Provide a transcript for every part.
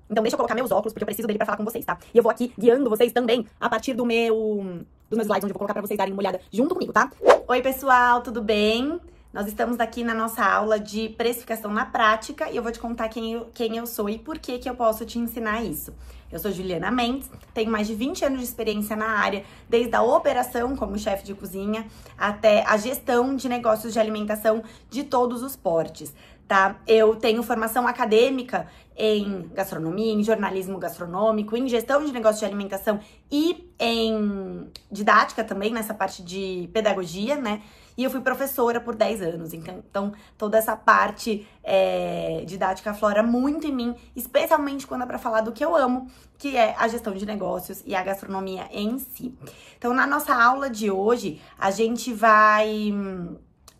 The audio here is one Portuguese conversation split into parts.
Então deixa eu colocar meus óculos, porque eu preciso dele pra falar com vocês, tá? E eu vou aqui guiando vocês também a partir dos meus slides, onde eu vou colocar pra vocês darem uma olhada junto comigo, tá? Oi, pessoal, tudo bem? Nós estamos aqui na nossa aula de precificação na prática e eu vou te contar quem eu sou e por que eu posso te ensinar isso. Eu sou Juliana Mendes, tenho mais de 20 anos de experiência na área, desde a operação como chefe de cozinha até a gestão de negócios de alimentação de todos os portes, tá? Eu tenho formação acadêmica em gastronomia, em jornalismo gastronômico, em gestão de negócios de alimentação e em didática também, nessa parte de pedagogia, né? E eu fui professora por 10 anos, então toda essa parte didática aflora muito em mim, especialmente quando é pra falar do que eu amo, que é a gestão de negócios e a gastronomia em si. Então, na nossa aula de hoje, a gente vai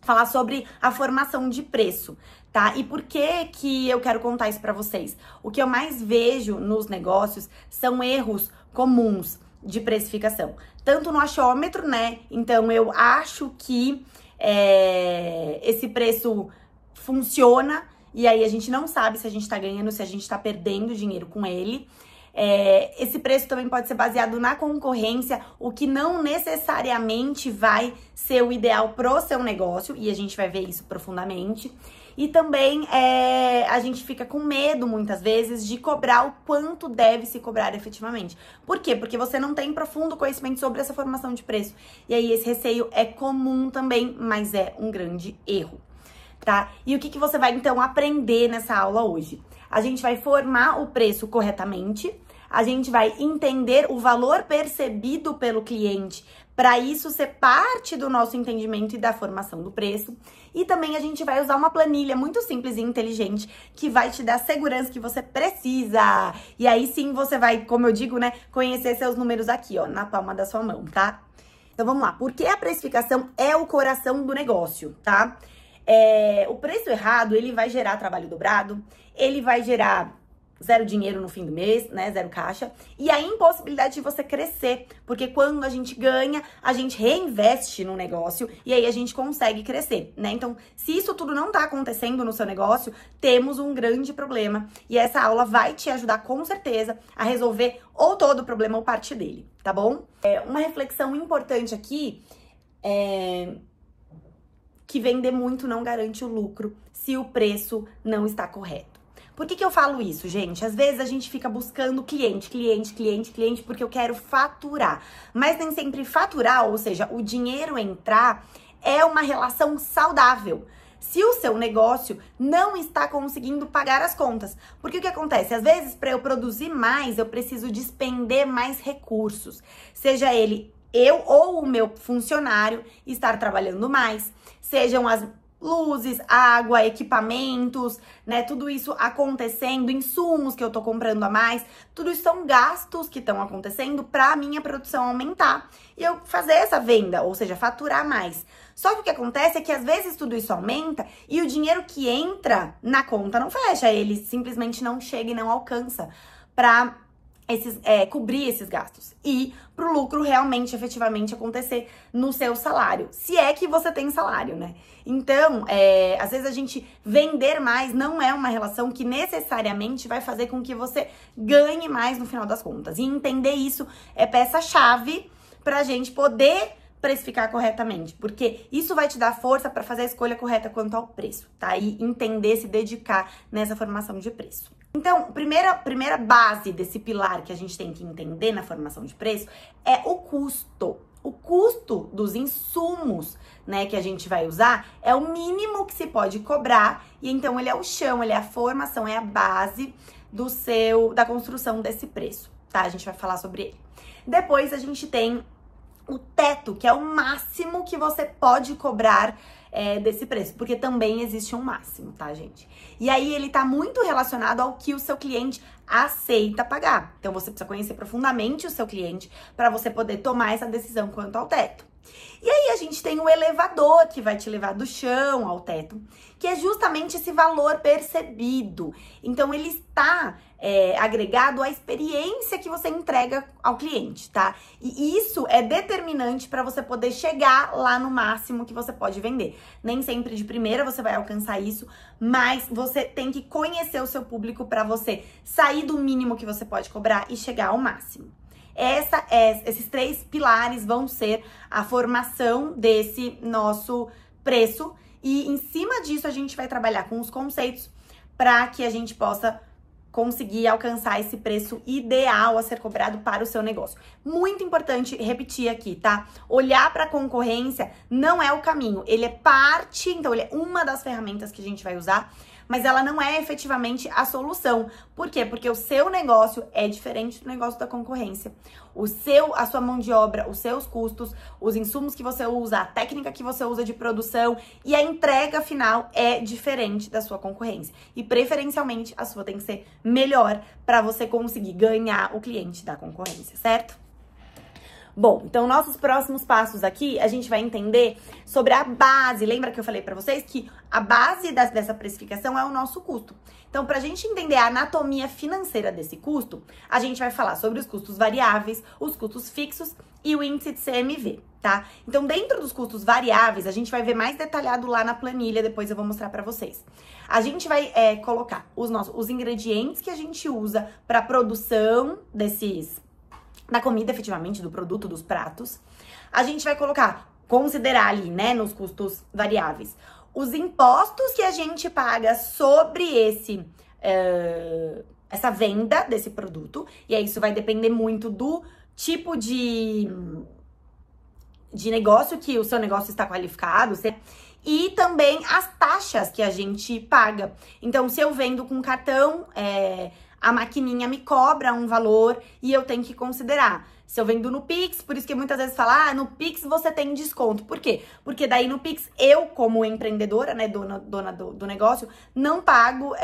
falar sobre a formação de preço, tá? E por que eu quero contar isso pra vocês? O que eu mais vejo nos negócios são erros comuns de precificação, tanto no achômetro, né? Então eu acho que esse preço funciona e aí a gente não sabe se a gente tá ganhando, se a gente tá perdendo dinheiro com ele. Esse preço também pode ser baseado na concorrência, o que não necessariamente vai ser o ideal pro seu negócio, e a gente vai ver isso profundamente. E também a gente fica com medo, muitas vezes, de cobrar o quanto deve se cobrar efetivamente. Por quê? Porque você não tem profundo conhecimento sobre essa formação de preço. E aí esse receio é comum também, mas é um grande erro, tá? E o que você vai, então, aprender nessa aula hoje? A gente vai formar o preço corretamente, a gente vai entender o valor percebido pelo cliente, para isso ser parte do nosso entendimento e da formação do preço. E também a gente vai usar uma planilha muito simples e inteligente que vai te dar a segurança que você precisa. E aí sim você vai, como eu digo, né, conhecer seus números aqui, ó, na palma da sua mão, tá? Então vamos lá. Por que a precificação é o coração do negócio, tá? O preço errado, ele vai gerar trabalho dobrado, ele vai gerar zero dinheiro no fim do mês, né, zero caixa, e a impossibilidade de você crescer, porque quando a gente ganha, a gente reinveste no negócio e aí a gente consegue crescer, né? Então, se isso tudo não tá acontecendo no seu negócio, temos um grande problema e essa aula vai te ajudar com certeza a resolver ou todo o problema ou parte dele, tá bom? Uma reflexão importante aqui que vender muito não garante o lucro se o preço não está correto. Por que eu falo isso, gente? Às vezes a gente fica buscando cliente, porque eu quero faturar. Mas nem sempre faturar, ou seja, o dinheiro entrar, é uma relação saudável. Se o seu negócio não está conseguindo pagar as contas. Porque o que acontece? Às vezes, para eu produzir mais, eu preciso despender mais recursos. Seja ele eu ou o meu funcionário estar trabalhando mais, sejam as luzes, água, equipamentos, né? Tudo isso acontecendo, insumos que eu tô comprando a mais, tudo isso são gastos que estão acontecendo pra minha produção aumentar e eu fazer essa venda, ou seja, faturar mais. Só que o que acontece é que às vezes tudo isso aumenta e o dinheiro que entra na conta não fecha, ele simplesmente não chega e não alcança pra cobrir esses gastos e pro lucro realmente, efetivamente acontecer no seu salário, se é que você tem salário, né? Então, às vezes a gente vender mais não é uma relação que necessariamente vai fazer com que você ganhe mais no final das contas. E entender isso é peça-chave pra gente poder precificar corretamente, porque isso vai te dar força para fazer a escolha correta quanto ao preço, tá? E entender, se dedicar nessa formação de preço. Então, primeira base desse pilar que a gente tem que entender na formação de preço é o custo. O custo dos insumos, né, que a gente vai usar é o mínimo que se pode cobrar e então ele é o chão, ele é a formação, é a base da construção desse preço, tá? A gente vai falar sobre ele. Depois a gente tem o teto, que é o máximo que você pode cobrar desse preço, porque também existe um máximo, tá, gente? E aí ele tá muito relacionado ao que o seu cliente aceita pagar. Então você precisa conhecer profundamente o seu cliente para você poder tomar essa decisão quanto ao teto, E aí a gente tem o elevador, que vai te levar do chão ao teto, que é justamente esse valor percebido. Então, ele está agregado à experiência que você entrega ao cliente, tá? E isso é determinante para você poder chegar lá no máximo que você pode vender. Nem sempre de primeira você vai alcançar isso, mas você tem que conhecer o seu público para você sair do mínimo que você pode cobrar e chegar ao máximo. Esses 3 pilares vão ser a formação desse nosso preço e em cima disso a gente vai trabalhar com os conceitos para que a gente possa conseguir alcançar esse preço ideal a ser cobrado para o seu negócio. Muito importante repetir aqui, tá? Olhar para a concorrência não é o caminho, ele é parte, então ele é uma das ferramentas que a gente vai usar, mas ela não é efetivamente a solução. Por quê? Porque o seu negócio é diferente do negócio da concorrência. A sua mão de obra, os seus custos, os insumos que você usa, a técnica que você usa de produção e a entrega final é diferente da sua concorrência. E preferencialmente a sua tem que ser melhor para você conseguir ganhar o cliente da concorrência, certo? Bom, então nossos próximos passos aqui, a gente vai entender sobre a base. Lembra que eu falei pra vocês que a base dessa precificação é o nosso custo. Então, pra gente entender a anatomia financeira desse custo, a gente vai falar sobre os custos variáveis, os custos fixos e o índice de CMV, tá? Então, dentro dos custos variáveis, a gente vai ver mais detalhado lá na planilha, depois eu vou mostrar pra vocês. A gente vai colocar os ingredientes que a gente usa pra produção da comida, efetivamente, do produto, dos pratos. A gente vai considerar ali, né, nos custos variáveis, os impostos que a gente paga sobre essa venda desse produto. E aí isso vai depender muito do tipo de negócio que o seu negócio está qualificado. E também as taxas que a gente paga. Então, se eu vendo com cartão, a maquininha me cobra um valor e eu tenho que considerar. Se eu vendo no Pix, por isso que muitas vezes fala, no Pix você tem desconto. Por quê? Porque daí no Pix, eu como empreendedora, né, dona do negócio, não pago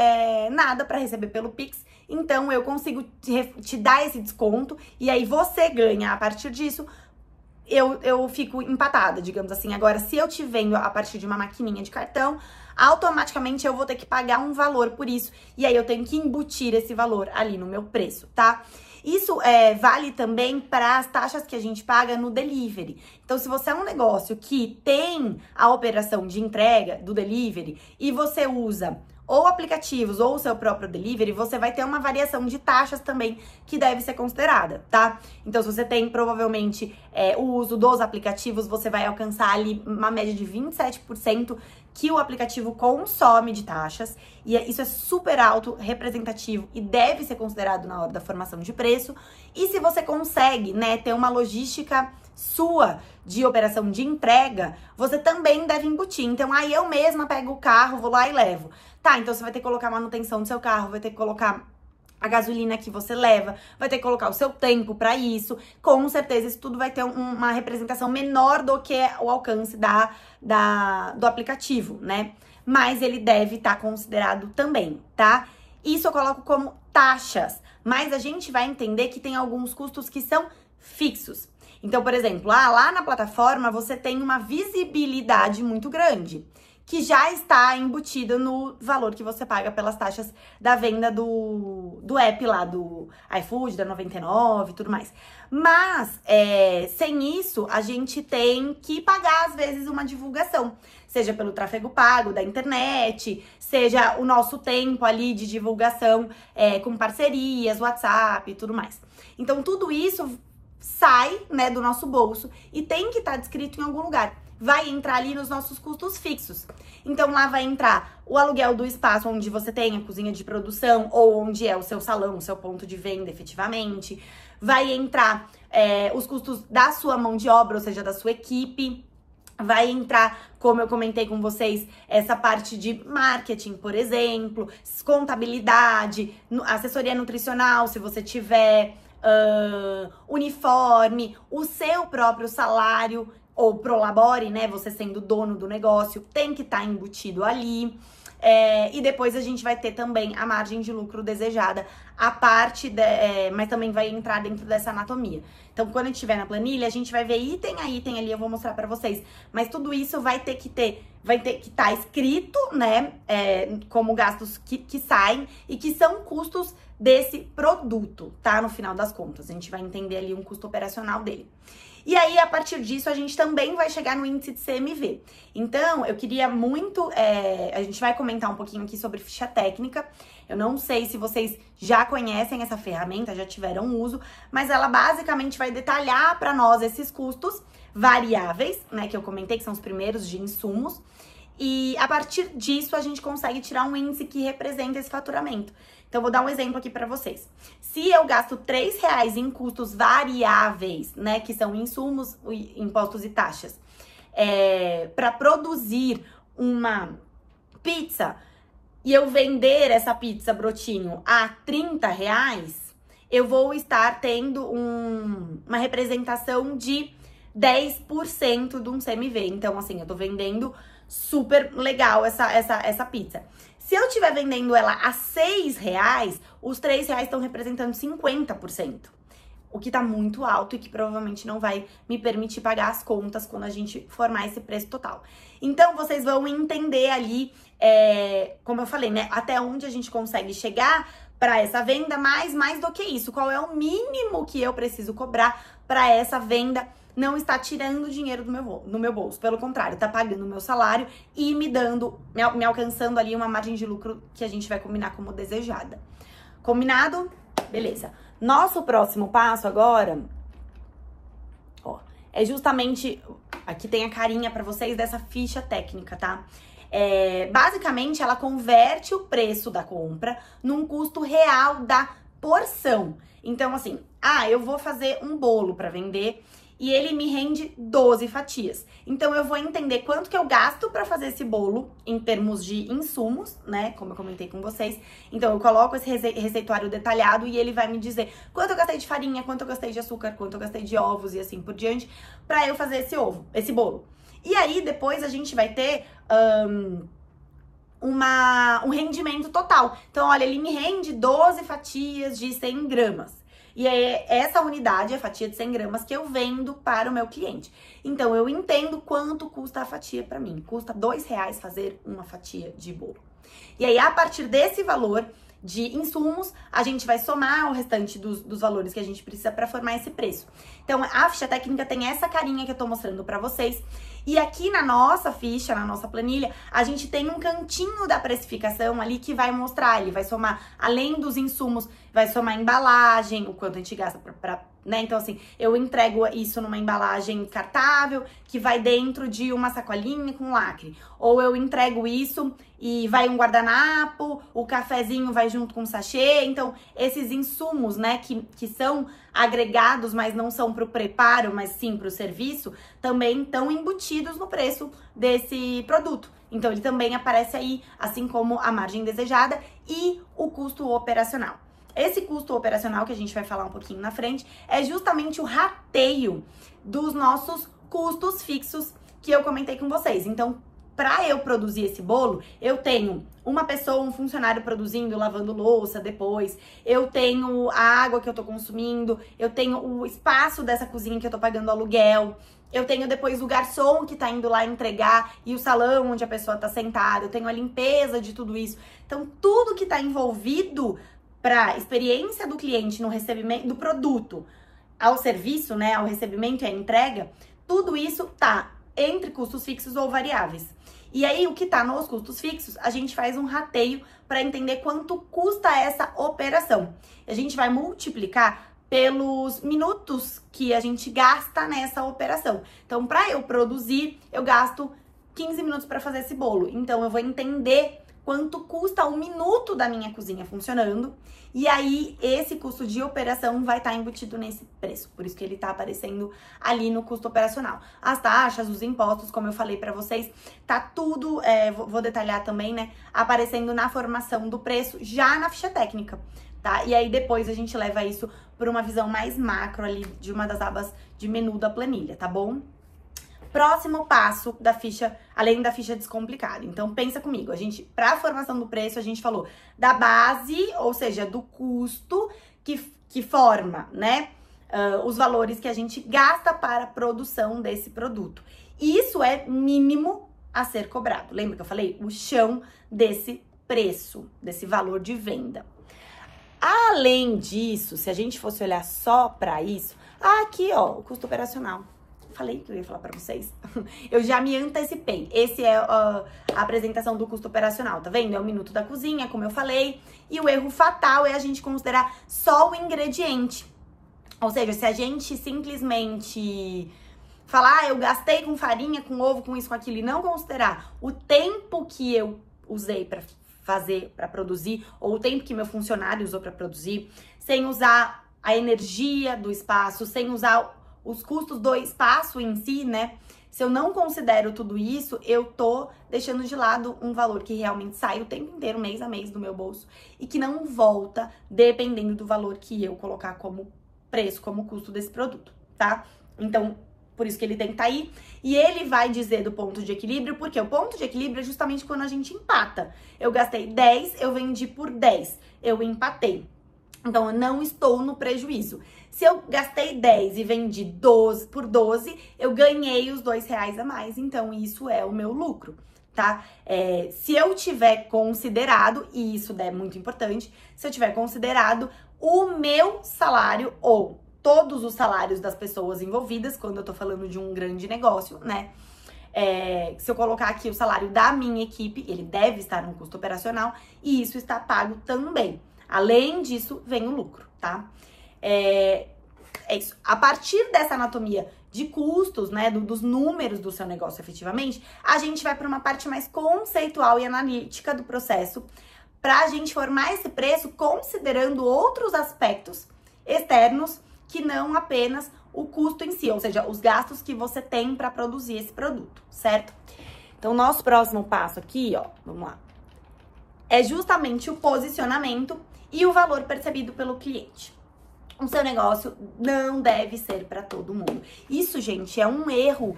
nada para receber pelo Pix. Então, eu consigo te dar esse desconto e aí você ganha a partir disso. Eu fico empatada, digamos assim. Agora, se eu te vendo a partir de uma maquininha de cartão, automaticamente eu vou ter que pagar um valor por isso. E aí eu tenho que embutir esse valor ali no meu preço, tá? Isso vale também para as taxas que a gente paga no delivery. Então, se você é um negócio que tem a operação de entrega do delivery e você usa ou aplicativos ou o seu próprio delivery, você vai ter uma variação de taxas também que deve ser considerada, tá? Então, se você tem provavelmente o uso dos aplicativos, você vai alcançar ali uma média de 27% que o aplicativo consome de taxas, e isso é super alto, representativo e deve ser considerado na hora da formação de preço. E se você consegue, né, ter uma logística sua de operação de entrega, você também deve embutir. Então, aí eu mesma pego o carro, vou lá e levo. Tá, então você vai ter que colocar a manutenção do seu carro, vai ter que colocar a gasolina que você leva, vai ter que colocar o seu tempo para isso. Com certeza, isso tudo vai ter uma representação menor do que o alcance do aplicativo, né? Mas ele deve estar considerado também, tá? Isso eu coloco como taxas, mas a gente vai entender que tem alguns custos que são fixos. Então, por exemplo, lá na plataforma você tem uma visibilidade muito grande, que já está embutida no valor que você paga pelas taxas da venda do app lá, do iFood, da 99 e tudo mais. Mas, sem isso, a gente tem que pagar, às vezes, uma divulgação. Seja pelo tráfego pago da internet, seja o nosso tempo ali de divulgação com parcerias, WhatsApp e tudo mais. Então, tudo isso sai, né, do nosso bolso e tem que estar descrito em algum lugar. Vai entrar ali nos nossos custos fixos. Então, lá vai entrar o aluguel do espaço onde você tem a cozinha de produção ou onde é o seu salão, o seu ponto de venda efetivamente. Vai entrar os custos da sua mão de obra, ou seja, da sua equipe. Vai entrar, como eu comentei com vocês, essa parte de marketing, por exemplo, contabilidade, assessoria nutricional, se você tiver, uniforme, o seu próprio salário, ou prolabore, né, você sendo dono do negócio, tem que estar embutido ali. E depois a gente vai ter também a margem de lucro desejada, mas também vai entrar dentro dessa anatomia. Então, quando a gente estiver na planilha, a gente vai ver item a item ali, eu vou mostrar pra vocês. Mas tudo isso vai ter que estar escrito, né, como gastos que saem e que são custos desse produto, tá? No final das contas, a gente vai entender ali um custo operacional dele. E aí, a partir disso, a gente também vai chegar no índice de CMV. Então, eu queria muito... a gente vai comentar um pouquinho aqui sobre ficha técnica. Eu não sei se vocês já conhecem essa ferramenta, já tiveram uso, mas ela basicamente vai detalhar para nós esses custos variáveis, né, que eu comentei, que são os primeiros de insumos. E a partir disso, a gente consegue tirar um índice que representa esse faturamento. Então, vou dar um exemplo aqui para vocês. Se eu gasto R$3 em custos variáveis, né, que são insumos, impostos e taxas, para produzir uma pizza e eu vender essa pizza brotinho a R$30, eu vou estar tendo uma representação de 10% de um CMV. Então, assim, eu tô vendendo super legal essa pizza. Se eu estiver vendendo ela a R$6, os R$3 estão representando 50%. O que tá muito alto e que provavelmente não vai me permitir pagar as contas quando a gente formar esse preço total. Então, vocês vão entender ali, como eu falei, né? Até onde a gente consegue chegar para essa venda, mas mais do que isso, qual é o mínimo que eu preciso cobrar para essa venda não está tirando dinheiro do meu bolso. Pelo contrário, tá pagando o meu salário e me alcançando ali uma margem de lucro que a gente vai combinar como desejada. Combinado? Beleza. Nosso próximo passo agora, ó, é justamente... Aqui tem a carinha pra vocês dessa ficha técnica, tá? Basicamente, ela converte o preço da compra num custo real da porção. Então, assim, eu vou fazer um bolo pra vender e ele me rende 12 fatias. Então, eu vou entender quanto que eu gasto pra fazer esse bolo em termos de insumos, né? Como eu comentei com vocês. Então, eu coloco esse receituário detalhado e ele vai me dizer quanto eu gastei de farinha, quanto eu gastei de açúcar, quanto eu gastei de ovos e assim por diante, pra eu fazer esse bolo. E aí, depois a gente vai ter um rendimento total. Então, olha, ele me rende 12 fatias de 100 gramas. E é essa unidade, a fatia de 100 gramas, que eu vendo para o meu cliente. Então, eu entendo quanto custa a fatia para mim. Custa R$2 fazer uma fatia de bolo. E aí, a partir desse valor de insumos, a gente vai somar o restante dos valores que a gente precisa para formar esse preço. Então, a ficha técnica tem essa carinha que eu tô mostrando para vocês. E aqui na nossa ficha, na nossa planilha, a gente tem um cantinho da precificação ali que vai mostrar, ele vai somar, além dos insumos, vai somar a embalagem, o quanto a gente gasta né? Então, assim, eu entrego isso numa embalagem descartável, que vai dentro de uma sacolinha com lacre. Ou eu entrego isso e vai um guardanapo, o cafezinho vai junto com o sachê. Então, esses insumos, né, que são agregados, mas não são para o preparo, mas sim para o serviço, também estão embutidos no preço desse produto. Então, ele também aparece aí, assim como a margem desejada e o custo operacional. Esse custo operacional, que a gente vai falar um pouquinho na frente, é justamente o rateio dos nossos custos fixos que eu comentei com vocês. Então, para eu produzir esse bolo, eu tenho uma pessoa, um funcionário produzindo, lavando louça depois, eu tenho a água que eu tô consumindo, eu tenho o espaço dessa cozinha que eu tô pagando aluguel, eu tenho depois o garçom que tá indo lá entregar e o salão onde a pessoa tá sentada, eu tenho a limpeza de tudo isso. Então, tudo que tá envolvido para a experiência do cliente no recebimento do produto ao serviço, né, ao recebimento e à entrega, tudo isso tá entre custos fixos ou variáveis. E aí, o que tá nos custos fixos, a gente faz um rateio para entender quanto custa essa operação. A gente vai multiplicar pelos minutos que a gente gasta nessa operação. Então, para eu produzir, eu gasto 15 minutos para fazer esse bolo. Então, eu vou entender quanto custa um minuto da minha cozinha funcionando, e aí esse custo de operação vai estar embutido nesse preço, por isso que ele tá aparecendo ali no custo operacional. As taxas, os impostos, como eu falei pra vocês, tá tudo, vou detalhar também, né, aparecendo na formação do preço, já na ficha técnica, tá? E aí depois a gente leva isso pra uma visão mais macro ali, de uma das abas de menu da planilha, tá bom? Próximo passo da ficha, além da ficha descomplicada. Então, pensa comigo. Para a formação do preço, a gente falou da base, ou seja, do custo que forma, né? Os valores que a gente gasta para a produção desse produto. Isso é mínimo a ser cobrado. Lembra que eu falei? O chão desse preço, desse valor de venda. Além disso, se a gente fosse olhar só para isso, aqui, ó, o custo operacional. Falei que eu ia falar para vocês. Eu já me antecipei. Esse é a apresentação do custo operacional, tá vendo? É o minuto da cozinha, como eu falei. E o erro fatal é a gente considerar só o ingrediente. Ou seja, se a gente simplesmente falar, eu gastei com farinha, com ovo, com isso, com aquilo, e não considerar o tempo que eu usei para fazer, para produzir, ou o tempo que meu funcionário usou para produzir, sem usar a energia do espaço, sem usar os custos do espaço em si, né? Se eu não considero tudo isso, eu tô deixando de lado um valor que realmente sai o tempo inteiro, mês a mês, do meu bolso, e que não volta dependendo do valor que eu colocar como preço, como custo desse produto, tá? Então, por isso que ele tem que estar aí. E ele vai dizer do ponto de equilíbrio, porque o ponto de equilíbrio é justamente quando a gente empata. Eu gastei 10, eu vendi por 10, eu empatei. Então, eu não estou no prejuízo. Se eu gastei 10 e vendi 12 por 12, eu ganhei os R$2 a mais. Então, isso é o meu lucro, tá? Se eu tiver considerado, e isso é muito importante, se eu tiver considerado o meu salário ou todos os salários das pessoas envolvidas, quando eu tô falando de um grande negócio, né? Se eu colocar aqui o salário da minha equipe, ele deve estar no custo operacional e isso está pago também. Além disso, vem o lucro, tá? É isso. A partir dessa anatomia de custos, né, dos números do seu negócio efetivamente, a gente vai para uma parte mais conceitual e analítica do processo, para a gente formar esse preço considerando outros aspectos externos que não apenas o custo em si, ou seja, os gastos que você tem para produzir esse produto, certo? Então, nosso próximo passo aqui, ó, vamos lá, é justamente o posicionamento e o valor percebido pelo cliente. O seu negócio não deve ser para todo mundo. Isso, gente, é um erro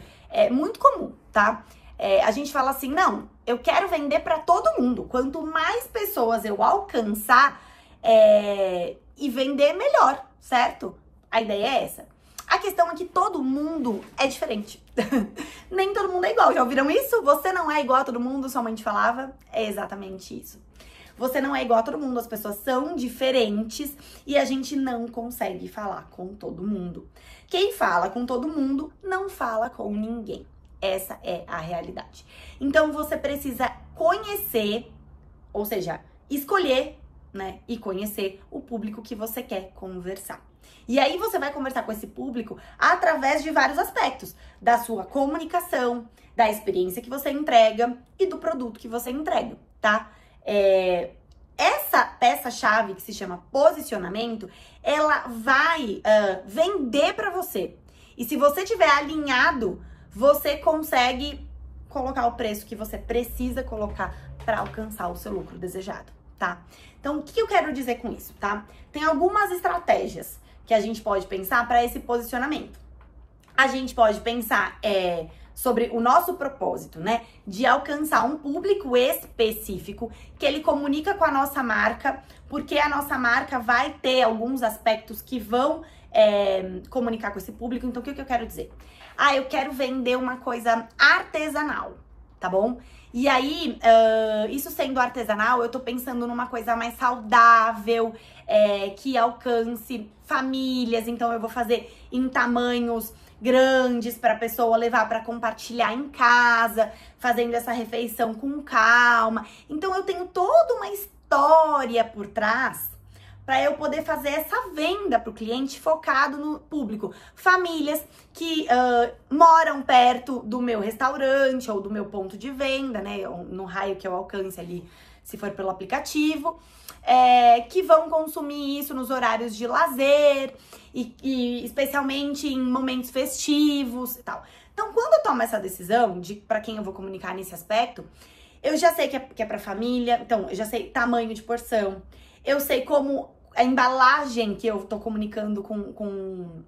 muito comum, tá? A gente fala assim, não, eu quero vender para todo mundo. Quanto mais pessoas eu alcançar e vender, melhor, certo? A ideia é essa. A questão é que todo mundo é diferente. Nem todo mundo é igual. Já ouviram isso? Você não é igual a todo mundo, sua mãe te falava? É exatamente isso. Você não é igual a todo mundo, as pessoas são diferentes e a gente não consegue falar com todo mundo. Quem fala com todo mundo não fala com ninguém. Essa é a realidade. Então você precisa conhecer, ou seja, escolher, né, e conhecer o público que você quer conversar. E aí você vai conversar com esse público através de vários aspectos, da sua comunicação, da experiência que você entrega e do produto que você entrega, tá? Essa peça-chave que se chama posicionamento, ela vai vender para você. E se você tiver alinhado, você consegue colocar o preço que você precisa colocar para alcançar o seu lucro desejado, tá? Então, o que eu quero dizer com isso, tá? Tem algumas estratégias que a gente pode pensar para esse posicionamento. A gente pode pensar sobre o nosso propósito, né? De alcançar um público específico que ele comunica com a nossa marca, porque a nossa marca vai ter alguns aspectos que vão comunicar com esse público. Então, o que eu quero dizer? Eu quero vender uma coisa artesanal, tá bom? E aí, isso sendo artesanal, eu tô pensando numa coisa mais saudável, que alcance famílias. Então, eu vou fazer em tamanhos grandes para a pessoa levar para compartilhar em casa, fazendo essa refeição com calma. Então, eu tenho toda uma história por trás para eu poder fazer essa venda para o cliente focado no público. Famílias que moram perto do meu restaurante ou do meu ponto de venda, né? No raio que eu alcance ali, se for pelo aplicativo, que vão consumir isso nos horários de lazer e especialmente em momentos festivos e tal. Então, quando eu tomo essa decisão de para quem eu vou comunicar nesse aspecto, eu já sei que é para família, então eu já sei tamanho de porção, eu sei como a embalagem que eu tô comunicando com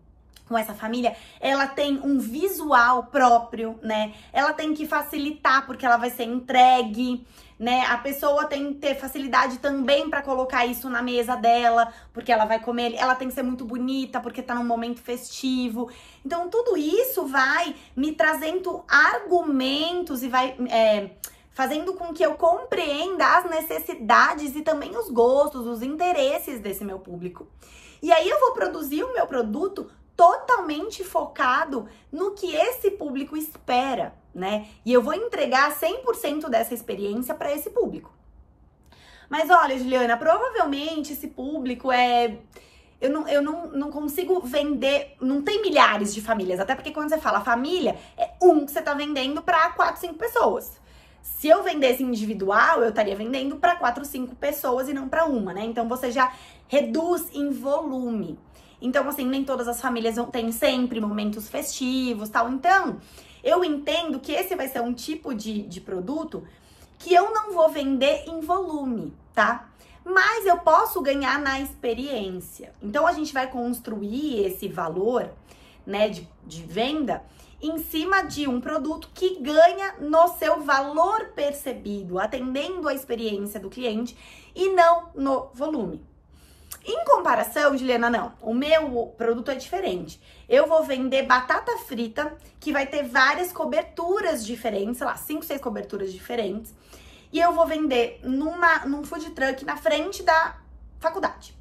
com essa família, ela tem um visual próprio, né? Ela tem que facilitar porque ela vai ser entregue, né? A pessoa tem que ter facilidade também para colocar isso na mesa dela, porque ela vai comer, ela tem que ser muito bonita porque tá num momento festivo. Então, tudo isso vai me trazendo argumentos e vai fazendo com que eu compreenda as necessidades e também os gostos, os interesses desse meu público. E aí eu vou produzir o meu produto totalmente focado no que esse público espera, né? E eu vou entregar 100% dessa experiência para esse público. Mas olha, Juliana, provavelmente esse público eu não consigo vender, não tem milhares de famílias, até porque quando você fala família, é que você tá vendendo para 4, 5 pessoas. Se eu vendesse individual, eu estaria vendendo para 4, 5 pessoas e não para uma, né? Então você já reduz em volume. Então, assim, nem todas as famílias têm sempre momentos festivos, tal. Então, eu entendo que esse vai ser um tipo de produto que eu não vou vender em volume, tá? Mas eu posso ganhar na experiência. Então, a gente vai construir esse valor, né, de venda em cima de um produto que ganha no seu valor percebido, atendendo a experiência do cliente e não no volume. Em comparação, Juliana, não. O meu produto é diferente. Eu vou vender batata frita, que vai ter várias coberturas diferentes, sei lá, 5, 6 coberturas diferentes. E eu vou vender num food truck na frente da faculdade.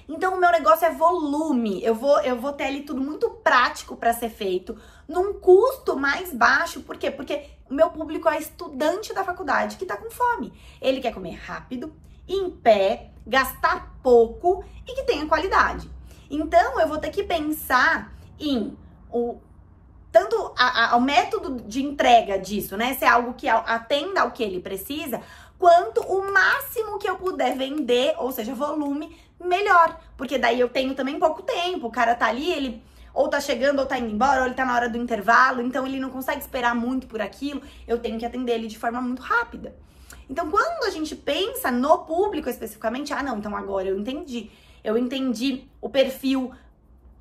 Então, o meu negócio é volume. Eu vou ter ali tudo muito prático para ser feito, num custo mais baixo. Por quê? Porque o meu público é estudante da faculdade que tá com fome. Ele quer comer rápido, em pé, gastar pouco e que tenha qualidade. Então, eu vou ter que pensar em tanto ao método de entrega disso, né? Se é algo que atenda ao que ele precisa, quanto o máximo que eu puder vender, ou seja, volume, melhor. Porque daí eu tenho também pouco tempo. O cara tá ali, ele ou tá chegando ou tá indo embora, ou ele tá na hora do intervalo, então ele não consegue esperar muito por aquilo. Eu tenho que atender ele de forma muito rápida. Então, quando a gente pensa no público especificamente, não, então agora eu entendi. Eu entendi o perfil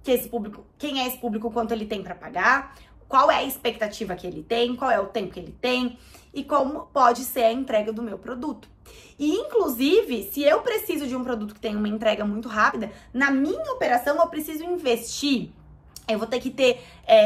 que esse público, quem é esse público, quanto ele tem para pagar, qual é a expectativa que ele tem, qual é o tempo que ele tem e como pode ser a entrega do meu produto. E, inclusive, se eu preciso de um produto que tenha uma entrega muito rápida, na minha operação eu preciso investir. Eu vou ter que ter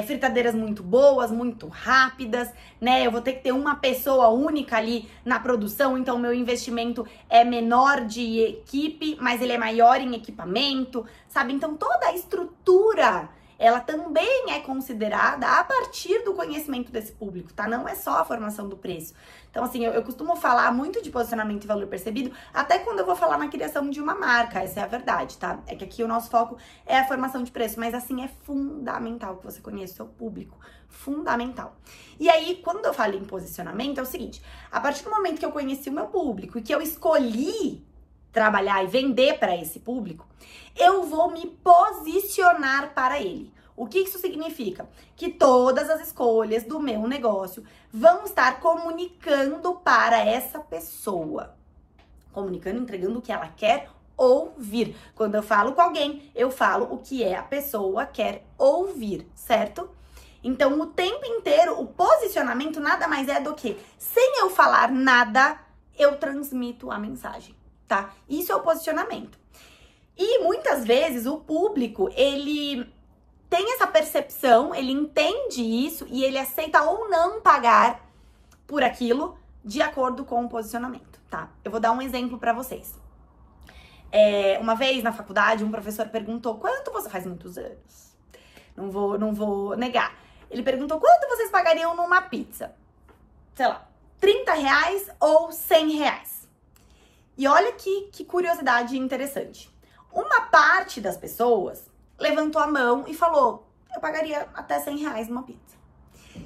fritadeiras muito boas, muito rápidas, né? Eu vou ter que ter uma pessoa única ali na produção, então meu investimento é menor de equipe, mas ele é maior em equipamento, sabe? Então toda a estrutura, ela também é considerada a partir do conhecimento desse público, tá? Não é só a formação do preço. Então, assim, eu costumo falar muito de posicionamento e valor percebido, até quando eu vou falar na criação de uma marca, essa é a verdade, tá? É que aqui o nosso foco é a formação de preço, mas assim, é fundamental que você conheça o seu público, fundamental. E aí, quando eu falo em posicionamento, é o seguinte, a partir do momento que eu conheci o meu público e que eu escolhi trabalhar e vender para esse público, eu vou me posicionar para ele. O que isso significa? Que todas as escolhas do meu negócio vão estar comunicando para essa pessoa. Comunicando, entregando o que ela quer ouvir. Quando eu falo com alguém, eu falo o que a pessoa quer ouvir, certo? Então, o tempo inteiro, o posicionamento nada mais é do que, sem eu falar nada, eu transmito a mensagem, tá? Isso é o posicionamento. E muitas vezes o público, ele tem essa percepção, ele entende isso e ele aceita ou não pagar por aquilo de acordo com o posicionamento, tá? Eu vou dar um exemplo pra vocês. Uma vez na faculdade, um professor perguntou, quanto você faz muitos anos? Não vou negar. Ele perguntou, quanto vocês pagariam numa pizza? Sei lá, R$30 ou R$100? E olha que curiosidade interessante. Uma parte das pessoas levantou a mão e falou, eu pagaria até R$100 numa pizza.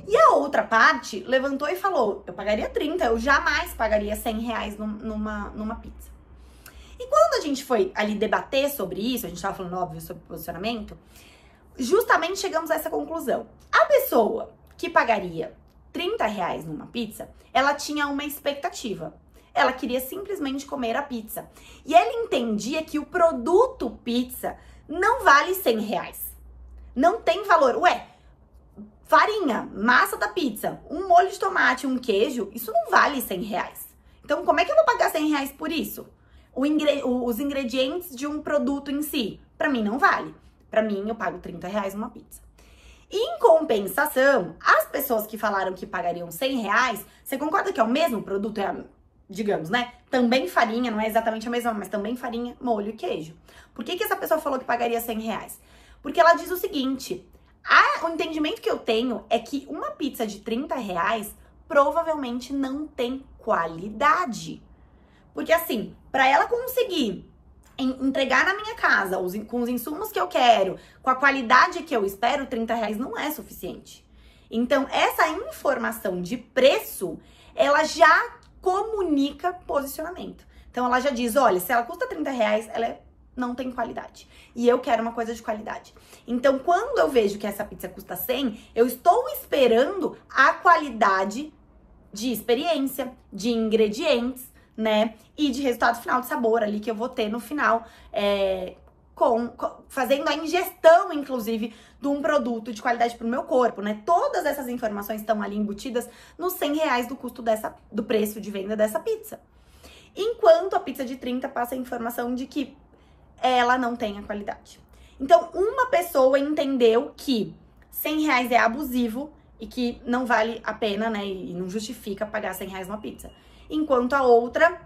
E a outra parte levantou e falou, eu pagaria 30, eu jamais pagaria R$100 numa pizza. E quando a gente foi ali debater sobre isso, a gente tava falando, óbvio, sobre posicionamento, justamente chegamos a essa conclusão. A pessoa que pagaria R$30 numa pizza, ela tinha uma expectativa. Ela queria simplesmente comer a pizza. E ela entendia que o produto pizza não vale R$100. Não tem valor. Ué, farinha, massa da pizza, um molho de tomate, um queijo, isso não vale 100 reais. Então, como é que eu vou pagar 100 reais por isso? Os ingredientes de um produto em si, pra mim não vale. Pra mim, eu pago 30 reais uma pizza. Em compensação, as pessoas que falaram que pagariam 100 reais, você concorda que é o mesmo produto? Digamos, né? Também farinha, não é exatamente a mesma, mas também farinha, molho e queijo. Por que essa pessoa falou que pagaria 100 reais? Porque ela diz o seguinte, o entendimento que eu tenho é que uma pizza de 30 reais provavelmente não tem qualidade. Porque assim, para ela conseguir entregar na minha casa com os insumos que eu quero, com a qualidade que eu espero, 30 reais não é suficiente. Então, essa informação de preço, ela já comunica posicionamento. Então, ela já diz, olha, se ela custa 30 reais, ela não tem qualidade. E eu quero uma coisa de qualidade. Então, quando eu vejo que essa pizza custa 100, eu estou esperando a qualidade de experiência, de ingredientes, né? E de resultado final de sabor ali que eu vou ter no final, fazendo a ingestão, inclusive, de um produto de qualidade para o meu corpo, né? Todas essas informações estão ali embutidas nos 100 reais do custo do preço de venda dessa pizza. Enquanto a pizza de 30 passa a informação de que ela não tem a qualidade. Então, uma pessoa entendeu que 100 reais é abusivo e que não vale a pena, né? E não justifica pagar 100 reais uma pizza. Enquanto a outra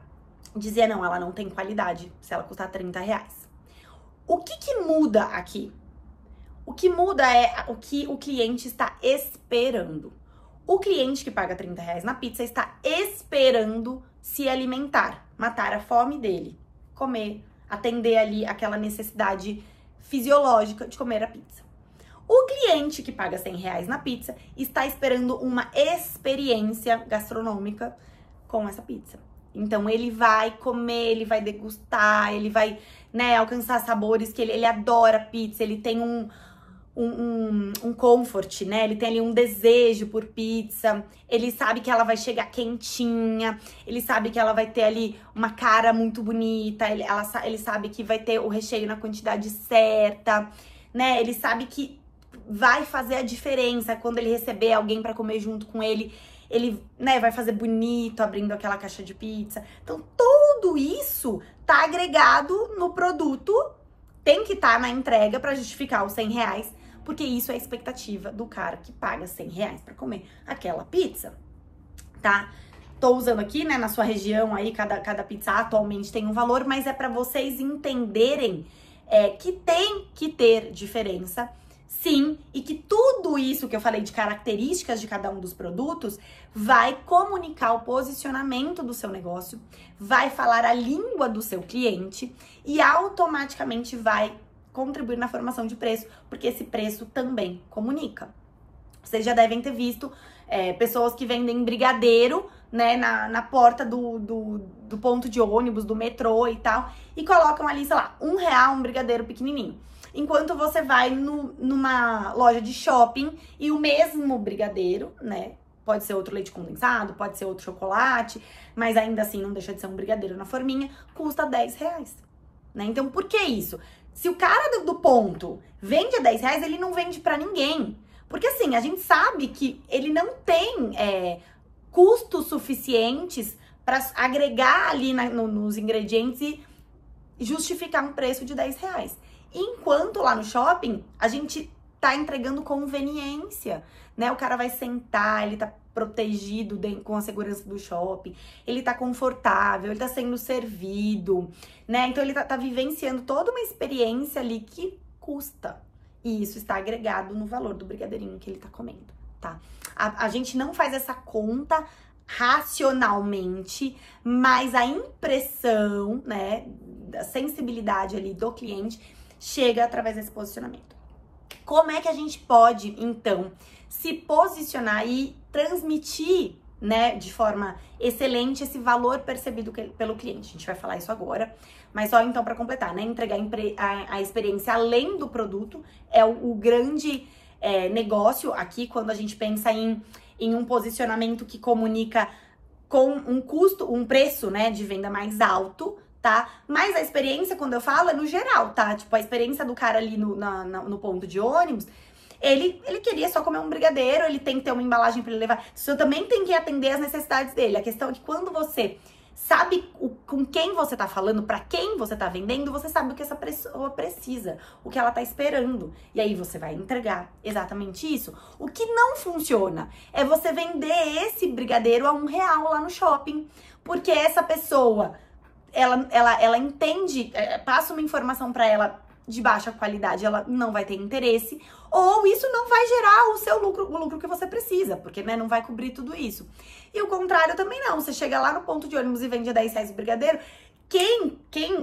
dizia, não, ela não tem qualidade se ela custar 30 reais. O que muda aqui? O que muda é o que o cliente está esperando. O cliente que paga 30 reais na pizza está esperando se alimentar, matar a fome dele, comer, atender ali aquela necessidade fisiológica de comer a pizza. O cliente que paga 100 reais na pizza está esperando uma experiência gastronômica com essa pizza. Então, ele vai comer, ele vai degustar, ele vai, né, alcançar sabores que ele adora pizza, ele tem um comfort, né? Ele tem ali um desejo por pizza, ele sabe que ela vai chegar quentinha, ele sabe que ela vai ter ali uma cara muito bonita, ele sabe que vai ter o recheio na quantidade certa, né? Ele sabe que vai fazer a diferença quando ele receber alguém pra comer junto com ele, né, vai fazer bonito abrindo aquela caixa de pizza. Então, tudo isso tá agregado no produto, tem que estar na entrega pra justificar os 100 reais, porque isso é a expectativa do cara que paga 100 reais pra comer aquela pizza, tá? Tô usando aqui, né, na sua região aí, cada pizza atualmente tem um valor, mas é pra vocês entenderem que tem que ter diferença, sim, e que tudo isso que eu falei de características de cada um dos produtos vai comunicar o posicionamento do seu negócio, vai falar a língua do seu cliente e automaticamente vai contribuir na formação de preço, porque esse preço também comunica. Vocês já devem ter visto pessoas que vendem brigadeiro, né, na porta do ponto de ônibus, do metrô e tal, e colocam ali, sei lá, R$1 um brigadeiro pequenininho. Enquanto você vai numa loja de shopping e o mesmo brigadeiro, né? Pode ser outro leite condensado, pode ser outro chocolate, mas ainda assim não deixa de ser um brigadeiro na forminha, custa R$10, né? Então, por que isso? Se o cara do ponto vende a R$10, ele não vende pra ninguém. Porque assim, a gente sabe que ele não tem custos suficientes para agregar ali nos ingredientes e justificar um preço de R$10. Enquanto lá no shopping, a gente tá entregando conveniência, né? O cara vai sentar, ele tá protegido com a segurança do shopping, ele tá confortável, ele tá sendo servido, né? Então, ele tá vivenciando toda uma experiência ali que custa. E isso está agregado no valor do brigadeirinho que ele tá comendo, tá? A gente não faz essa conta racionalmente, mas a impressão, né, da sensibilidade ali do cliente chega através desse posicionamento. Como é que a gente pode, então, se posicionar e transmitir, né, de forma excelente esse valor percebido pelo cliente? A gente vai falar isso agora, mas só então para completar, né, entregar a experiência além do produto é o grande negócio aqui quando a gente pensa em um posicionamento que comunica com um preço, né, de venda mais alto, tá? Mas a experiência, quando eu falo, é no geral, tá? Tipo, a experiência do cara ali no ponto de ônibus, ele queria só comer um brigadeiro, ele tem que ter uma embalagem pra ele levar. Você também tem que atender as necessidades dele. A questão é que quando você sabe com quem você tá falando, pra quem você tá vendendo, você sabe o que essa pessoa precisa, o que ela tá esperando. E aí você vai entregar exatamente isso. O que não funciona é você vender esse brigadeiro a R$1 lá no shopping, porque essa pessoa, ela entende, passa uma informação pra ela de baixa qualidade, ela não vai ter interesse, ou isso não vai gerar o seu lucro, o lucro que você precisa, porque, né, não vai cobrir tudo isso. E o contrário também não, você chega lá no ponto de ônibus e vende a R$10 o brigadeiro,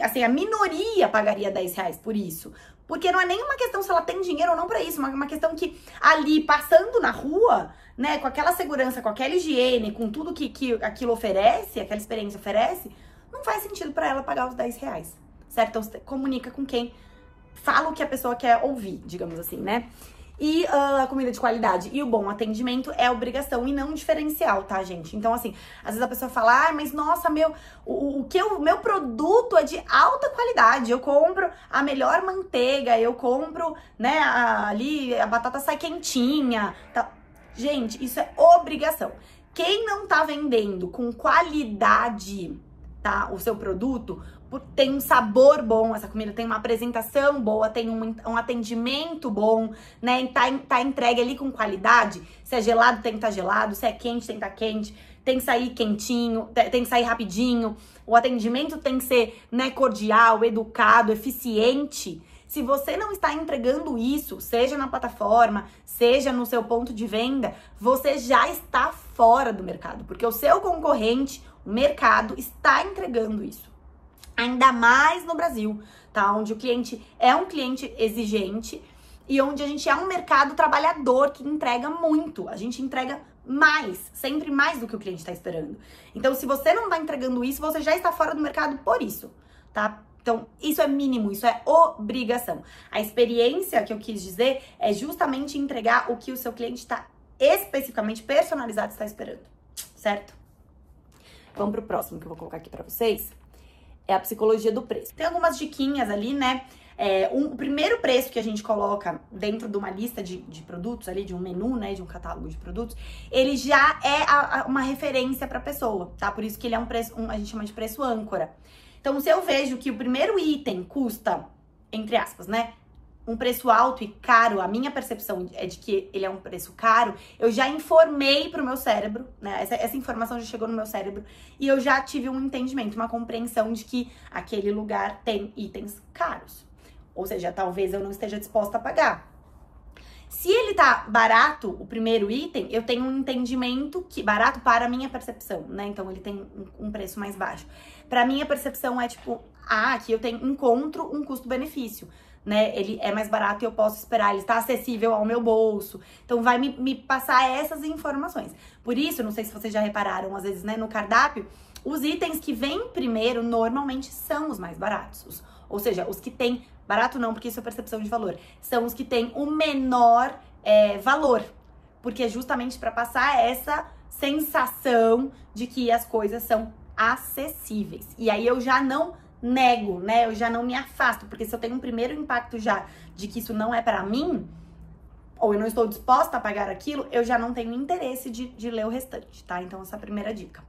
assim, a minoria pagaria R$10 por isso, porque não é nenhuma questão se ela tem dinheiro ou não pra isso, uma questão que ali, passando na rua, né, com aquela segurança, com aquela higiene, com tudo que aquilo oferece, aquela experiência oferece, não faz sentido pra ela pagar os R$10, certo? Então você comunica com quem fala o que a pessoa quer ouvir, digamos assim, né? E a comida de qualidade e o bom atendimento é obrigação e não diferencial, tá, gente? Então, assim, às vezes a pessoa fala, ah, mas nossa, meu produto é de alta qualidade, eu compro a melhor manteiga, eu compro, né, ali a batata sai quentinha, tá? Gente, isso é obrigação. Quem não tá vendendo com qualidade, tá, o seu produto, tem um sabor bom, essa comida tem uma apresentação boa, tem um atendimento bom, né, tá entregue ali com qualidade, se é gelado tem que estar gelado, se é quente tem que estar quente, tem que sair quentinho, tem que sair rapidinho, o atendimento tem que ser, né, cordial, educado, eficiente. Se você não está entregando isso, seja na plataforma, seja no seu ponto de venda, você já está fora do mercado, porque o seu concorrente, o mercado, está entregando isso. Ainda mais no Brasil, tá? Onde o cliente é um cliente exigente e onde a gente é um mercado trabalhador que entrega muito. A gente entrega mais, sempre mais do que o cliente está esperando. Então, se você não está entregando isso, você já está fora do mercado por isso, tá? Então, isso é mínimo, isso é obrigação. A experiência que eu quis dizer é justamente entregar o que o seu cliente está especificamente personalizado está esperando, certo? Vamos pro próximo que eu vou colocar aqui para vocês. É a psicologia do preço. Tem algumas diquinhas ali, né? O primeiro preço que a gente coloca dentro de uma lista de produtos ali, de um menu, né? De um catálogo de produtos, ele já é uma referência pra pessoa, tá? Por isso que ele é um preço, a gente chama de preço âncora. Então, se eu vejo que o primeiro item custa, entre aspas, né, um preço alto e caro, a minha percepção é de que ele é um preço caro, eu já informei pro meu cérebro, né? Essa informação já chegou no meu cérebro e eu já tive um entendimento, uma compreensão de que aquele lugar tem itens caros. Ou seja, talvez eu não esteja disposta a pagar. Se ele tá barato, o primeiro item, eu tenho um entendimento que barato para a minha percepção, né? Então ele tem um preço mais baixo. Pra minha percepção é tipo, aqui eu encontro um custo-benefício, né? Ele é mais barato e eu posso esperar, ele está acessível ao meu bolso. Então vai me passar essas informações. Por isso, não sei se vocês já repararam, às vezes, né, no cardápio, os itens que vêm primeiro normalmente são os mais baratos. Ou seja, os que têm, barato não, porque isso é percepção de valor, são os que têm o menor valor. Porque é justamente para passar essa sensação de que as coisas são acessíveis. E aí eu já não nego, né? Eu já não me afasto, porque se eu tenho um primeiro impacto já de que isso não é pra mim, ou eu não estou disposta a pagar aquilo, eu já não tenho interesse de ler o restante, tá? Então, essa é a primeira dica.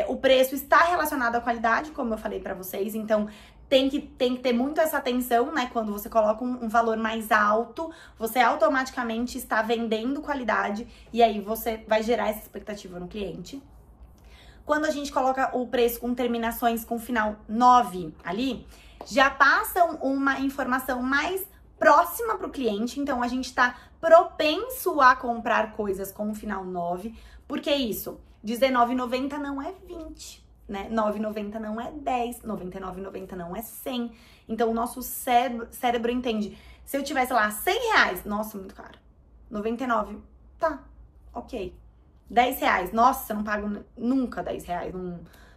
O preço está relacionado à qualidade, como eu falei pra vocês, então tem que ter muito essa atenção, né? Quando você coloca um valor mais alto, você automaticamente está vendendo qualidade e aí você vai gerar essa expectativa no cliente. Quando a gente coloca o preço com terminações com final 9 ali, já passam uma informação mais próxima para o cliente, então a gente está propenso a comprar coisas com final 9, porque isso, R$19,90 não é 20, né? R$9,90 não é 10, R$99,90 não é 100. Então o nosso cérebro entende, se eu tivesse lá R$100, nossa, muito caro. 99, tá, ok. R$10, nossa, eu não pago nunca R$10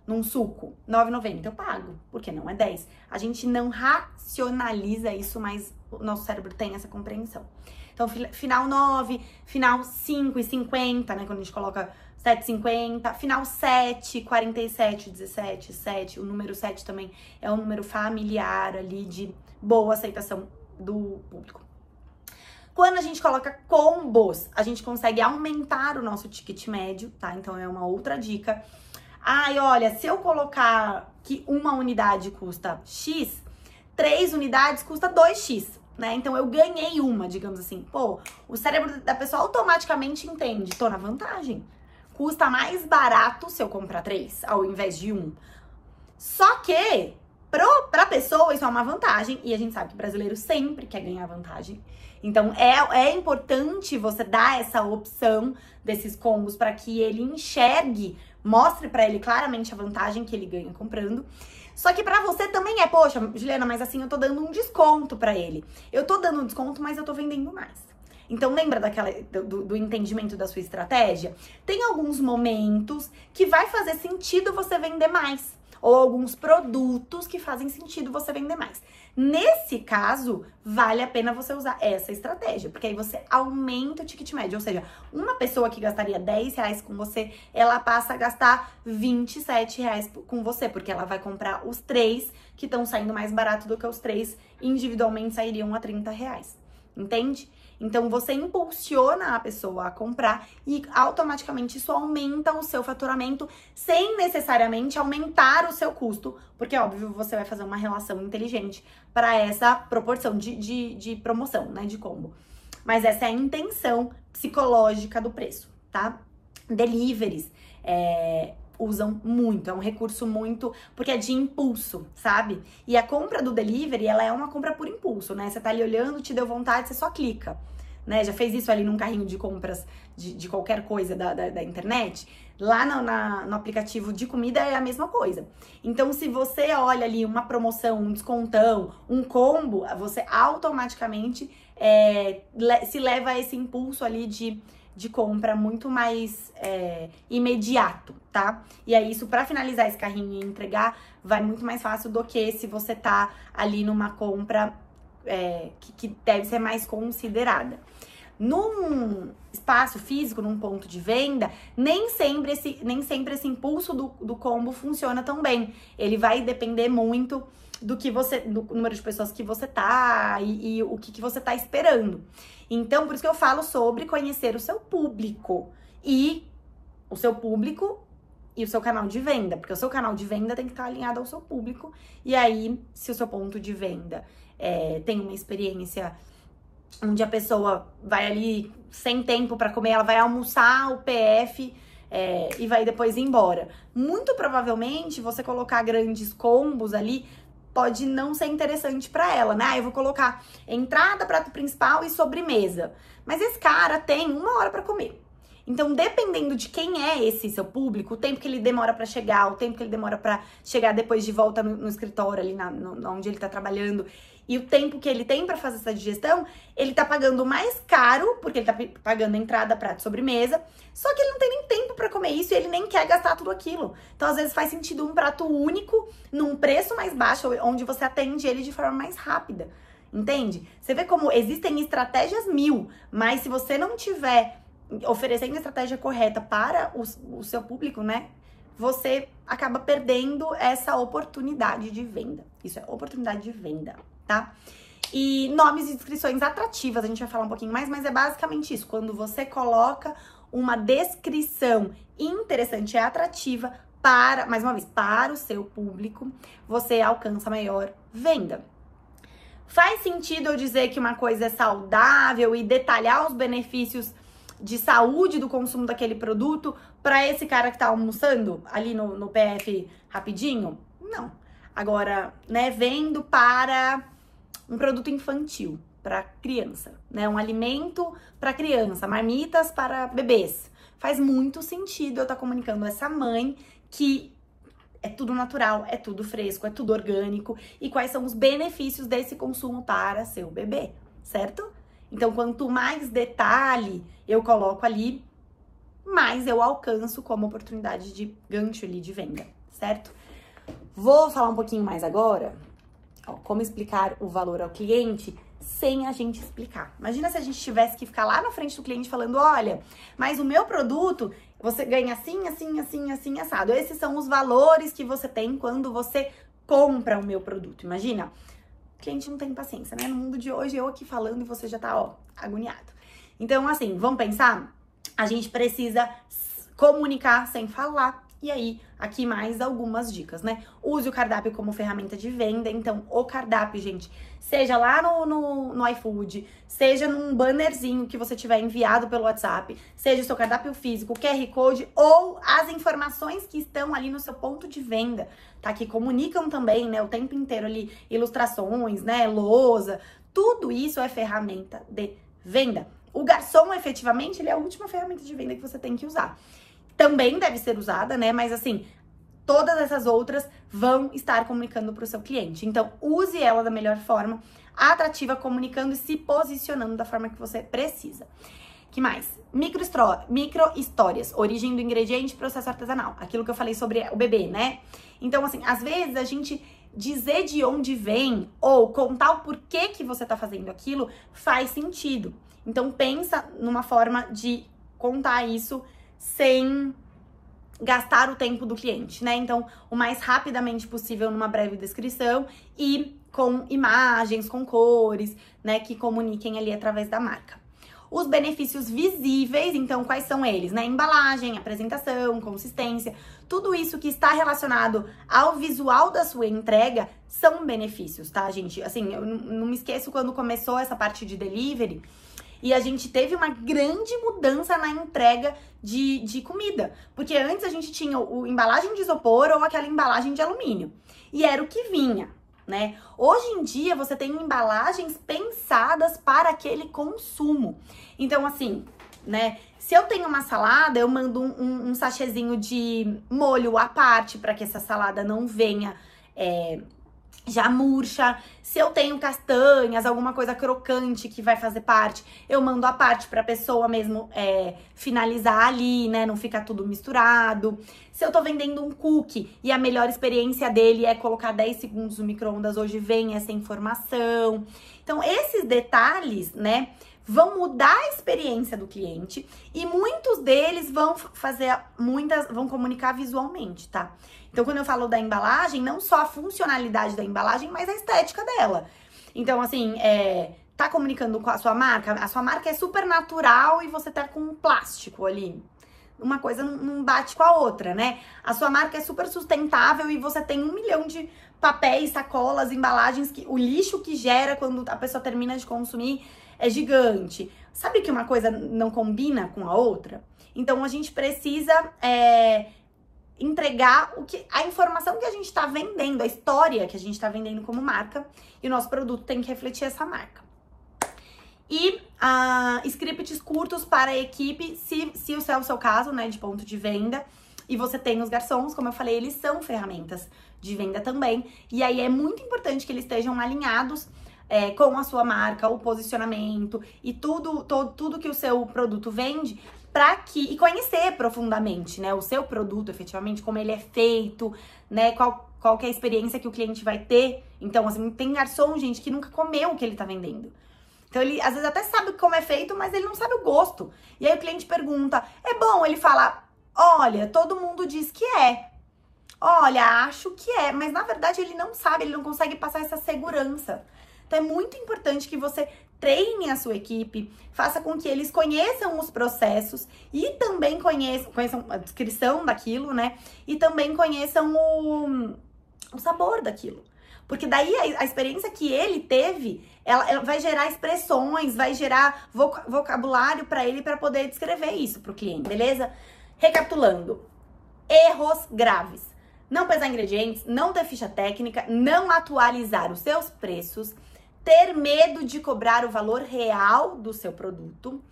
num suco. R$9,90 eu pago, porque não é 10. A gente não racionaliza isso, mas o nosso cérebro tem essa compreensão. Então, final 9, final 5,50, né? Quando a gente coloca 7,50, final 7, 47, 17, 7. O número 7 também é um número familiar ali de boa aceitação do público. Quando a gente coloca combos, a gente consegue aumentar o nosso ticket médio, tá? Então é uma outra dica. Ai, olha, se eu colocar que uma unidade custa X, 3 unidades custa 2X, né? Então eu ganhei uma, digamos assim. Pô, o cérebro da pessoa automaticamente entende, tô na vantagem. Custa mais barato se eu comprar 3 ao invés de 1. Só que pra pessoa isso é uma vantagem e a gente sabe que o brasileiro sempre quer ganhar vantagem. Então é importante você dar essa opção desses combos para que ele enxergue, mostre para ele claramente a vantagem que ele ganha comprando. Só que pra você também poxa, Juliana, mas assim eu tô dando um desconto pra ele. Eu tô dando um desconto, mas eu tô vendendo mais. Então lembra do entendimento da sua estratégia? Tem alguns momentos que vai fazer sentido você vender mais. Ou alguns produtos que fazem sentido você vender mais. Nesse caso, vale a pena você usar essa estratégia, porque aí você aumenta o ticket médio. Ou seja, uma pessoa que gastaria R$10 com você, ela passa a gastar R$27 com você, porque ela vai comprar os 3 que estão saindo mais barato do que os 3 individualmente sairiam a R$30. Entende? Então, você impulsiona a pessoa a comprar e automaticamente isso aumenta o seu faturamento sem necessariamente aumentar o seu custo, porque, óbvio, você vai fazer uma relação inteligente para essa proporção de promoção, né, de combo. Mas essa é a intenção psicológica do preço, tá? Deliveries usam muito, é um recurso muito, porque é de impulso, sabe? E a compra do delivery, ela é uma compra por impulso, né? Você tá ali olhando, te deu vontade, você só clica, né? Já fez isso ali num carrinho de compras de qualquer coisa da internet? Lá no aplicativo de comida é a mesma coisa. Então, se você olha ali uma promoção, um descontão, um combo, você automaticamente se leva a esse impulso ali de compra muito mais imediato, tá? E aí, isso pra finalizar esse carrinho e entregar, vai muito mais fácil do que se você tá ali numa compra que deve ser mais considerada. Num espaço físico, num ponto de venda, nem sempre esse impulso do combo funciona tão bem. Ele vai depender muito do número de pessoas que você tá e o que você tá esperando. Então, por isso que eu falo sobre conhecer o seu público e o seu canal de venda, porque o seu canal de venda tem que estar alinhado ao seu público. E aí, se o seu ponto de venda tem uma experiência onde a pessoa vai ali sem tempo para comer, ela vai almoçar o PF e vai depois ir embora. Muito provavelmente, você colocar grandes combos ali pode não ser interessante para ela, né? Eu vou colocar entrada, prato principal e sobremesa. Mas esse cara tem 1 hora para comer. Então, dependendo de quem é esse seu público, o tempo que ele demora para chegar, o tempo que ele demora para chegar depois de volta no escritório ali onde ele tá trabalhando, e o tempo que ele tem para fazer essa digestão, ele tá pagando mais caro, porque ele tá pagando entrada, prato, sobremesa, só que ele não tem nem tempo para comer isso e ele nem quer gastar tudo aquilo. Então, às vezes, faz sentido um prato único, num preço mais baixo, onde você atende ele de forma mais rápida, entende? Você vê como existem estratégias 1000, mas se você não tiver oferecendo a estratégia correta para o seu público, né? Você acaba perdendo essa oportunidade de venda. Isso é oportunidade de venda, tá? E nomes e descrições atrativas, a gente vai falar um pouquinho mais, mas é basicamente isso. Quando você coloca uma descrição interessante e atrativa mais uma vez, para o seu público, você alcança maior venda. Faz sentido eu dizer que uma coisa é saudável e detalhar os benefícios de saúde do consumo daquele produto para esse cara que tá almoçando ali no PF rapidinho? Não. Agora, né, vendo para um produto infantil, para criança, né, um alimento para criança, marmitas para bebês. Faz muito sentido eu estar comunicando a essa mãe que é tudo natural, é tudo fresco, é tudo orgânico e quais são os benefícios desse consumo para seu bebê, certo? Então, quanto mais detalhe eu coloco ali, mais eu alcanço como oportunidade de gancho ali de venda, certo? Vou falar um pouquinho mais agora, como explicar o valor ao cliente sem a gente explicar. Imagina se a gente tivesse que ficar lá na frente do cliente falando, olha, mas o meu produto, você ganha assim, assim, assim, assim, assado. Esses são os valores que você tem quando você compra o meu produto. Imagina, o cliente não tem paciência, né? No mundo de hoje, eu aqui falando e você já tá, ó, agoniado. Então, assim, vamos pensar? A gente precisa comunicar sem falar. E aí, aqui mais algumas dicas, né? Use o cardápio como ferramenta de venda. Então, o cardápio, gente, seja lá no iFood, seja num bannerzinho que você tiver enviado pelo WhatsApp, seja o seu cardápio físico, QR Code ou as informações que estão ali no seu ponto de venda, tá? Que comunicam também, né? O tempo inteiro ali, ilustrações, né? Lousa, tudo isso é ferramenta de venda. O garçom, efetivamente, ele é a última ferramenta de venda que você tem que usar. Também deve ser usada, né? Mas assim, todas essas outras vão estar comunicando para o seu cliente. Então, use ela da melhor forma, atrativa, comunicando e se posicionando da forma que você precisa. Que mais? Micro histórias, origem do ingrediente, processo artesanal. Aquilo que eu falei sobre o bebê, né? Então, assim, às vezes a gente dizer de onde vem ou contar o porquê que você tá fazendo aquilo faz sentido. Então, pensa numa forma de contar isso sem gastar o tempo do cliente, né? Então, o mais rapidamente possível numa breve descrição e com imagens, com cores, né? Que comuniquem ali através da marca. Os benefícios visíveis, então, quais são eles, né? Embalagem, apresentação, consistência, tudo isso que está relacionado ao visual da sua entrega são benefícios, tá, gente? Assim, eu não me esqueço quando começou essa parte de delivery e a gente teve uma grande mudança na entrega de comida. Porque antes a gente tinha o embalagem de isopor ou aquela embalagem de alumínio. E era o que vinha, né? Hoje em dia você tem embalagens pensadas para aquele consumo. Então, assim, né? Se eu tenho uma salada, eu mando um sachêzinho de molho à parte para que essa salada não venha já murcha. Se eu tenho castanhas, alguma coisa crocante que vai fazer parte, eu mando a parte pra pessoa mesmo finalizar ali, né? Não ficar tudo misturado. Se eu tô vendendo um cookie e a melhor experiência dele é colocar 10 segundos no micro-ondas, hoje vem essa informação. Então, esses detalhes, né, vão mudar a experiência do cliente e muitos deles vão vão comunicar visualmente, tá? Então, quando eu falo da embalagem, não só a funcionalidade da embalagem, mas a estética dela. Então, assim, tá comunicando com a sua marca é super natural e você tá com um plástico ali. Uma coisa não bate com a outra, né? A sua marca é super sustentável e você tem 1 milhão de papéis, sacolas, embalagens, o lixo que gera quando a pessoa termina de consumir é gigante. Sabe que uma coisa não combina com a outra? Então, a gente precisa entregar a informação que a gente está vendendo, a história que a gente está vendendo como marca, e o nosso produto tem que refletir essa marca. E scripts curtos para a equipe, se é o seu caso, né, de ponto de venda, e você tem os garçons, como eu falei, eles são ferramentas de venda também, e aí é muito importante que eles estejam alinhados com a sua marca, o posicionamento e tudo que o seu produto vende, e conhecer profundamente, né, o seu produto, efetivamente, como ele é feito, né, qual que é a experiência que o cliente vai ter. Então, assim, tem garçom, gente, que nunca comeu o que ele tá vendendo. Então, ele, às vezes, até sabe como é feito, mas ele não sabe o gosto. E aí, o cliente pergunta, é bom? Ele fala, olha, todo mundo diz que é. Olha, acho que é. Mas, na verdade, ele não sabe, ele não consegue passar essa segurança. Então, é muito importante que você treine a sua equipe, faça com que eles conheçam os processos e também conheçam a descrição daquilo, né? E também conheçam o sabor daquilo. Porque daí a experiência que ele teve, ela vai gerar expressões, vai gerar vocabulário para ele para poder descrever isso para o cliente, beleza? Recapitulando, erros graves. Não pesar ingredientes, não ter ficha técnica, não atualizar os seus preços, ter medo de cobrar o valor real do seu produto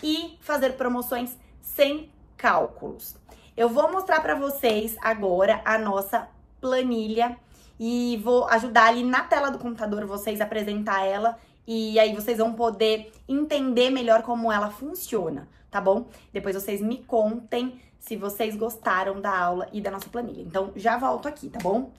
e fazer promoções sem cálculos. Eu vou mostrar para vocês agora a nossa planilha e vou ajudar ali na tela do computador vocês a apresentar ela e aí vocês vão poder entender melhor como ela funciona, tá bom? Depois vocês me contem se vocês gostaram da aula e da nossa planilha. Então, já volto aqui, tá bom?